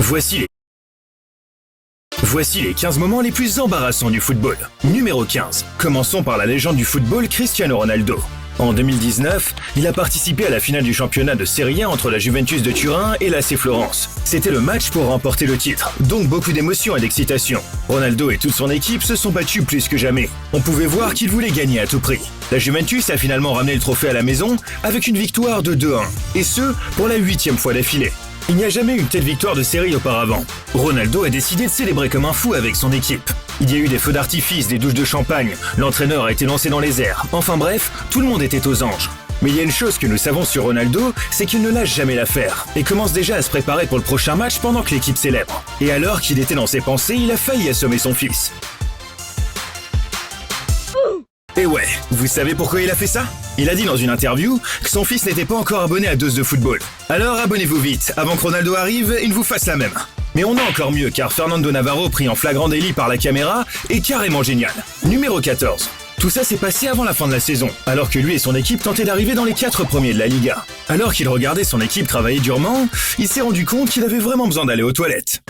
Voici les... Voici les 15 moments les plus embarrassants du football. Numéro 15. Commençons par la légende du football Cristiano Ronaldo. En 2019, il a participé à la finale du championnat de Serie A entre la Juventus de Turin et l'AC Florence. C'était le match pour remporter le titre, donc beaucoup d'émotion et d'excitation. Ronaldo et toute son équipe se sont battus plus que jamais. On pouvait voir qu'ils voulaient gagner à tout prix. La Juventus a finalement ramené le trophée à la maison avec une victoire de 2-1, et ce, pour la 8e fois d'affilée. Il n'y a jamais eu une telle victoire de série auparavant. Ronaldo a décidé de célébrer comme un fou avec son équipe. Il y a eu des feux d'artifice, des douches de champagne, l'entraîneur a été lancé dans les airs. Enfin bref, tout le monde était aux anges. Mais il y a une chose que nous savons sur Ronaldo, c'est qu'il ne lâche jamais l'affaire et commence déjà à se préparer pour le prochain match pendant que l'équipe célèbre. Et alors qu'il était dans ses pensées, il a failli assommer son fils. Et ouais, vous savez pourquoi il a fait ça? Il a dit dans une interview que son fils n'était pas encore abonné à Dose de Football. Alors abonnez-vous vite, avant que Ronaldo arrive et ne vous fasse la même. Mais on a encore mieux car Fernando Navarro, pris en flagrant délit par la caméra, est carrément génial. Numéro 14. Tout ça s'est passé avant la fin de la saison, alors que lui et son équipe tentaient d'arriver dans les 4 premiers de la Liga. Alors qu'il regardait son équipe travailler durement, il s'est rendu compte qu'il avait vraiment besoin d'aller aux toilettes.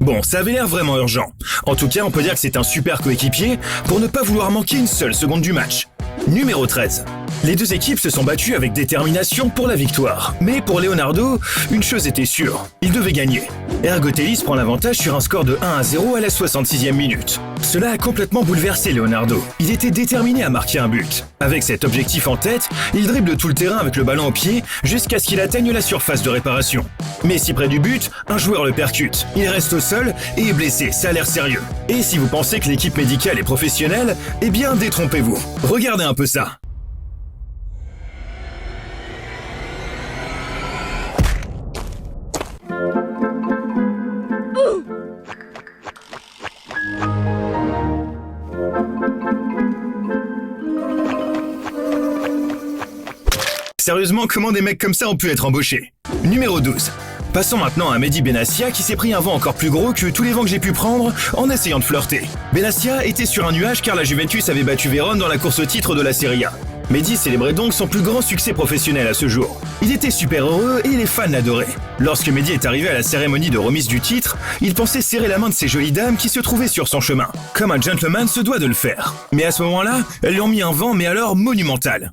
Bon, ça avait l'air vraiment urgent. En tout cas, on peut dire que c'est un super coéquipier pour ne pas vouloir manquer une seule seconde du match. Numéro 13. Les deux équipes se sont battues avec détermination pour la victoire. Mais pour Leonardo, une chose était sûre, il devait gagner. Ergotelis prend l'avantage sur un score de 1-0 à la 66e minute. Cela a complètement bouleversé Leonardo. Il était déterminé à marquer un but. Avec cet objectif en tête, il dribble tout le terrain avec le ballon au pied jusqu'à ce qu'il atteigne la surface de réparation. Mais si près du but, un joueur le percute. Il reste au sol et est blessé, ça a l'air sérieux. Et si vous pensez que l'équipe médicale est professionnelle, eh bien détrompez-vous. Regardez un peu ça. Sérieusement, comment des mecs comme ça ont pu être embauchés? Numéro 12. Passons maintenant à Mehdi Benassia qui s'est pris un vent encore plus gros que tous les vents que j'ai pu prendre en essayant de flirter. Benassia était sur un nuage car la Juventus avait battu Vérone dans la course au titre de la Serie A. Mehdi célébrait donc son plus grand succès professionnel à ce jour. Il était super heureux et les fans l'adoraient. Lorsque Mehdi est arrivé à la cérémonie de remise du titre, il pensait serrer la main de ces jolies dames qui se trouvaient sur son chemin. Comme un gentleman se doit de le faire. Mais à ce moment-là, elles lui ont mis un vent mais alors monumental.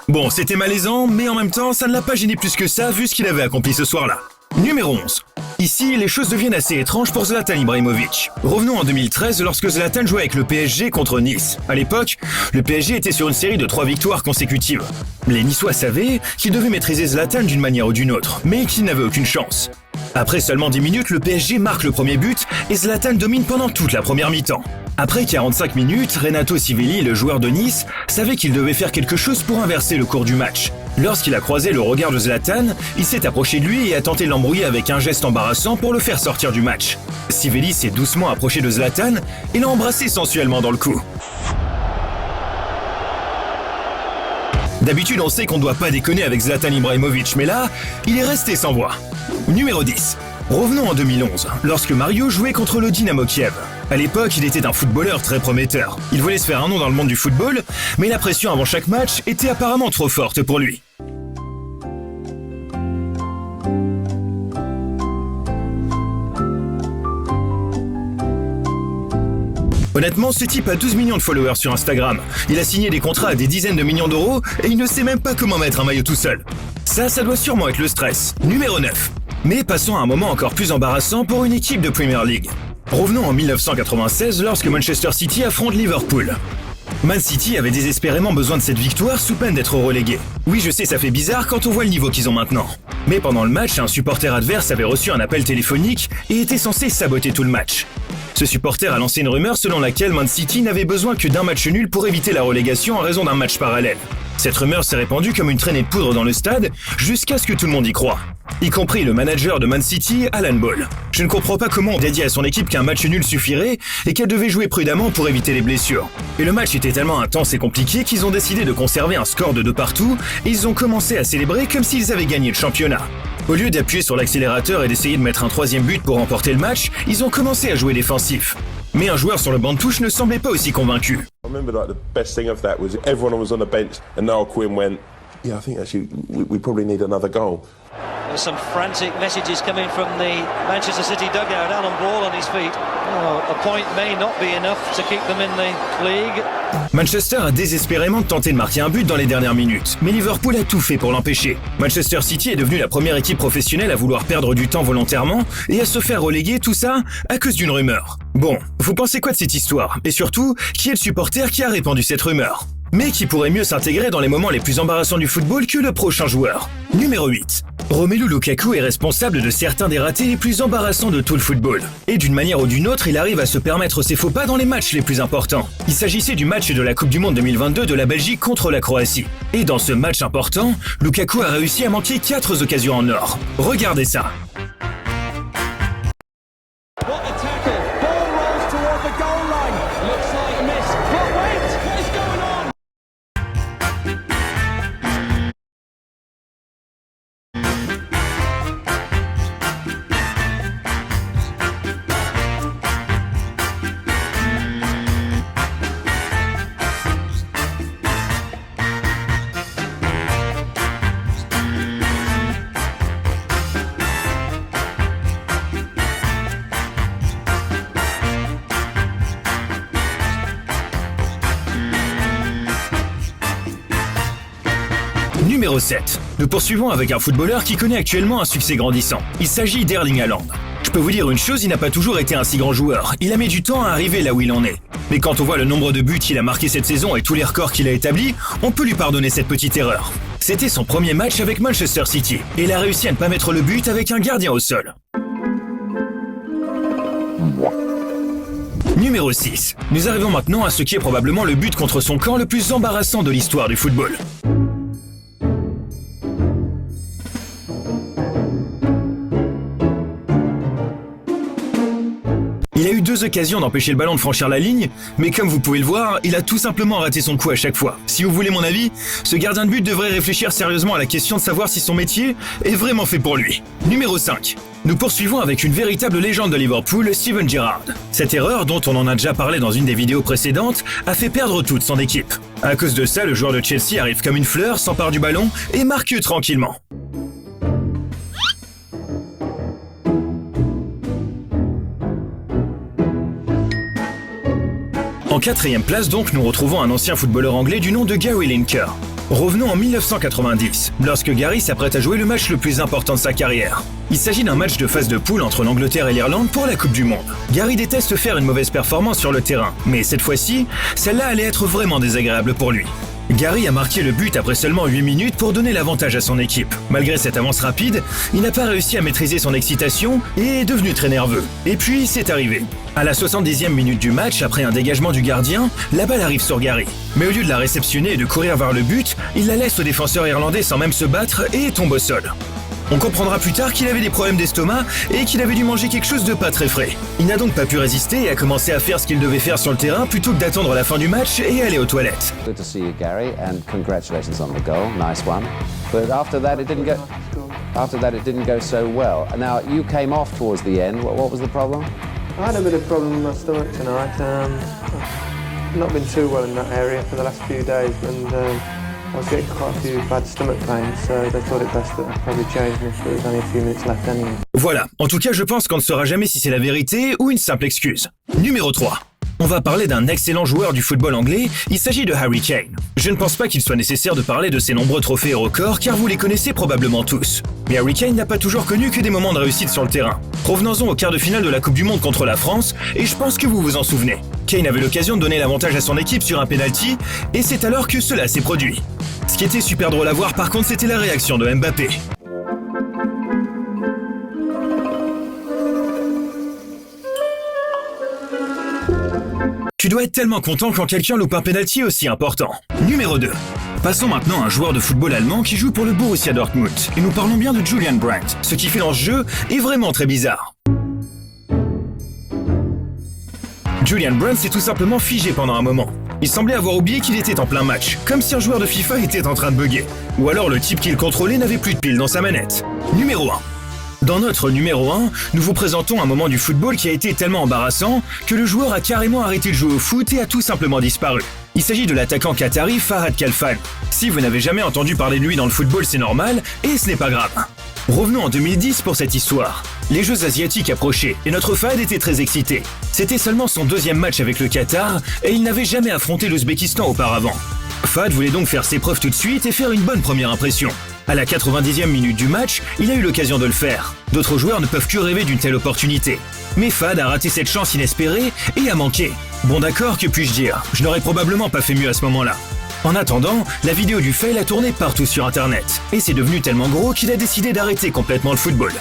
Bon, c'était malaisant, mais en même temps, ça ne l'a pas gêné plus que ça vu ce qu'il avait accompli ce soir-là. Numéro 11. Ici, les choses deviennent assez étranges pour Zlatan Ibrahimovic. Revenons en 2013 lorsque Zlatan jouait avec le PSG contre Nice. À l'époque, le PSG était sur une série de 3 victoires consécutives. Les Niçois savaient qu'ils devaient maîtriser Zlatan d'une manière ou d'une autre, mais qu'ils n'avaient aucune chance. Après seulement 10 minutes, le PSG marque le premier but et Zlatan domine pendant toute la première mi-temps. Après 45 minutes, Renato Sivelli, le joueur de Nice, savait qu'il devait faire quelque chose pour inverser le cours du match. Lorsqu'il a croisé le regard de Zlatan, il s'est approché de lui et a tenté de l'embrouiller avec un geste embarrassant pour le faire sortir du match. Sivelli s'est doucement approché de Zlatan et l'a embrassé sensuellement dans le cou. D'habitude, on sait qu'on ne doit pas déconner avec Zlatan Ibrahimovic, mais là, il est resté sans voix. Numéro 10. Revenons en 2011, lorsque Mario jouait contre le Dynamo Kiev. À l'époque, il était un footballeur très prometteur. Il voulait se faire un nom dans le monde du football, mais la pression avant chaque match était apparemment trop forte pour lui. Honnêtement, ce type a 12 millions de followers sur Instagram. Il a signé des contrats à des dizaines de millions d'euros et il ne sait même pas comment mettre un maillot tout seul. Ça doit sûrement être le stress. Numéro 9. Mais passons à un moment encore plus embarrassant pour une équipe de Premier League. Revenons en 1996 lorsque Manchester City affronte Liverpool. Man City avait désespérément besoin de cette victoire sous peine d'être relégué. Oui, je sais, ça fait bizarre quand on voit le niveau qu'ils ont maintenant. Mais pendant le match, un supporter adverse avait reçu un appel téléphonique et était censé saboter tout le match. Ce supporter a lancé une rumeur selon laquelle Man City n'avait besoin que d'un match nul pour éviter la relégation en raison d'un match parallèle. Cette rumeur s'est répandue comme une traînée de poudre dans le stade, jusqu'à ce que tout le monde y croie. Y compris le manager de Man City, Alan Ball. Je ne comprends pas comment on a dit à son équipe qu'un match nul suffirait et qu'elle devait jouer prudemment pour éviter les blessures. Et le match était tellement intense et compliqué qu'ils ont décidé de conserver un score de 2 partout et ils ont commencé à célébrer comme s'ils avaient gagné le championnat. Au lieu d'appuyer sur l'accélérateur et d'essayer de mettre un 3e but pour remporter le match, ils ont commencé à jouer défensif. Mais un joueur sur le banc de touche ne semblait pas aussi convaincu. I remember the best thing of that was everyone was on the bench and Niall Quinn went, yeah, I think actually we probably need another goal. There's some frantic messages coming from the Manchester City dugout. Alan Ball on his feet. Oh, a point may not be enough to keep them in the league. Manchester a désespérément tenté de marquer un but dans les dernières minutes, mais Liverpool a tout fait pour l'empêcher. Manchester City est devenue la première équipe professionnelle à vouloir perdre du temps volontairement et à se faire reléguer, tout ça à cause d'une rumeur. Bon, vous pensez quoi de cette histoire? Et surtout, qui est le supporter qui a répandu cette rumeur? Mais qui pourrait mieux s'intégrer dans les moments les plus embarrassants du football que le prochain joueur. Numéro 8. Romelu Lukaku est responsable de certains des ratés les plus embarrassants de tout le football. Et d'une manière ou d'une autre, il arrive à se permettre ses faux pas dans les matchs les plus importants. Il s'agissait du match de la Coupe du Monde 2022 de la Belgique contre la Croatie. Et dans ce match important, Lukaku a réussi à manquer 4 occasions en or. Regardez ça. Numéro 7. Nous poursuivons avec un footballeur qui connaît actuellement un succès grandissant. Il s'agit d'Erling Haaland. Je peux vous dire une chose, il n'a pas toujours été un si grand joueur. Il a mis du temps à arriver là où il en est. Mais quand on voit le nombre de buts qu'il a marqué cette saison et tous les records qu'il a établis, on peut lui pardonner cette petite erreur. C'était son premier match avec Manchester City et il a réussi à ne pas mettre le but avec un gardien au sol. Numéro 6. Nous arrivons maintenant à ce qui est probablement le but contre son camp le plus embarrassant de l'histoire du football. Il a eu 2 occasions d'empêcher le ballon de franchir la ligne, mais comme vous pouvez le voir, il a tout simplement raté son coup à chaque fois. Si vous voulez mon avis, ce gardien de but devrait réfléchir sérieusement à la question de savoir si son métier est vraiment fait pour lui. Numéro 5. Nous poursuivons avec une véritable légende de Liverpool, Steven Gerrard. Cette erreur, dont on en a déjà parlé dans une des vidéos précédentes, a fait perdre toute son équipe. À cause de ça, le joueur de Chelsea arrive comme une fleur, s'empare du ballon et marque tranquillement. En 4e place donc, nous retrouvons un ancien footballeur anglais du nom de Gary Lineker. Revenons en 1990, lorsque Gary s'apprête à jouer le match le plus important de sa carrière. Il s'agit d'un match de phase de poule entre l'Angleterre et l'Irlande pour la Coupe du Monde. Gary déteste faire une mauvaise performance sur le terrain, mais cette fois-ci, celle-là allait être vraiment désagréable pour lui. Gary a marqué le but après seulement 8 minutes pour donner l'avantage à son équipe. Malgré cette avance rapide, il n'a pas réussi à maîtriser son excitation et est devenu très nerveux. Et puis, c'est arrivé. À la 70e minute du match, après un dégagement du gardien, la balle arrive sur Gary. Mais au lieu de la réceptionner et de courir vers le but, il la laisse au défenseur irlandais sans même se battre et tombe au sol. On comprendra plus tard qu'il avait des problèmes d'estomac et qu'il avait dû manger quelque chose de pas très frais. Il n'a donc pas pu résister et a commencé à faire ce qu'il devait faire sur le terrain plutôt que d'attendre la fin du match et aller aux toilettes. Good to see you, Gary, and congratulations on the goal. Nice one. But after that, it didn't go. After that, it didn't go so well. Now you came off towards the end. What was the problem? I had a bit of problem with my stomach tonight. I've not been too well in that area for the last few days, and I was getting quite a few bad stomach pains, so they thought it best that I probably changed me, but there's only a few minutes left anyway. Voilà, en tout cas je pense qu'on ne saura jamais si c'est la vérité ou une simple excuse. Numéro 3. On va parler d'un excellent joueur du football anglais, il s'agit de Harry Kane. Je ne pense pas qu'il soit nécessaire de parler de ses nombreux trophées et records car vous les connaissez probablement tous. Mais Harry Kane n'a pas toujours connu que des moments de réussite sur le terrain. Revenons-en au quart de finale de la Coupe du Monde contre la France, et je pense que vous vous en souvenez. Kane avait l'occasion de donner l'avantage à son équipe sur un penalty, et c'est alors que cela s'est produit. Ce qui était super drôle à voir par contre, c'était la réaction de Mbappé. Tu dois être tellement content quand quelqu'un loupe un penalty aussi important. Numéro 2. Passons maintenant à un joueur de football allemand qui joue pour le Borussia Dortmund. Et nous parlons bien de Julian Brandt. Ce qu'il fait dans ce jeu est vraiment très bizarre. Julian Brandt s'est tout simplement figé pendant un moment. Il semblait avoir oublié qu'il était en plein match, comme si un joueur de FIFA était en train de bugger. Ou alors le type qu'il contrôlait n'avait plus de piles dans sa manette. Numéro 1. Dans notre numéro 1, nous vous présentons un moment du football qui a été tellement embarrassant que le joueur a carrément arrêté de jouer au foot et a tout simplement disparu. Il s'agit de l'attaquant qatari Fahad Khalfan. Si vous n'avez jamais entendu parler de lui dans le football, c'est normal, et ce n'est pas grave. Revenons en 2010 pour cette histoire. Les Jeux asiatiques approchaient et notre Fahad était très excité. C'était seulement son deuxième match avec le Qatar et il n'avait jamais affronté l'Ouzbékistan auparavant. Fahad voulait donc faire ses preuves tout de suite et faire une bonne première impression. À la 90e minute du match, il a eu l'occasion de le faire. D'autres joueurs ne peuvent que rêver d'une telle opportunité. Mais Fahad a raté cette chance inespérée et a manqué. Bon d'accord, que puis-je dire? Je n'aurais probablement pas fait mieux à ce moment-là. En attendant, la vidéo du fail a tourné partout sur internet. Et c'est devenu tellement gros qu'il a décidé d'arrêter complètement le football.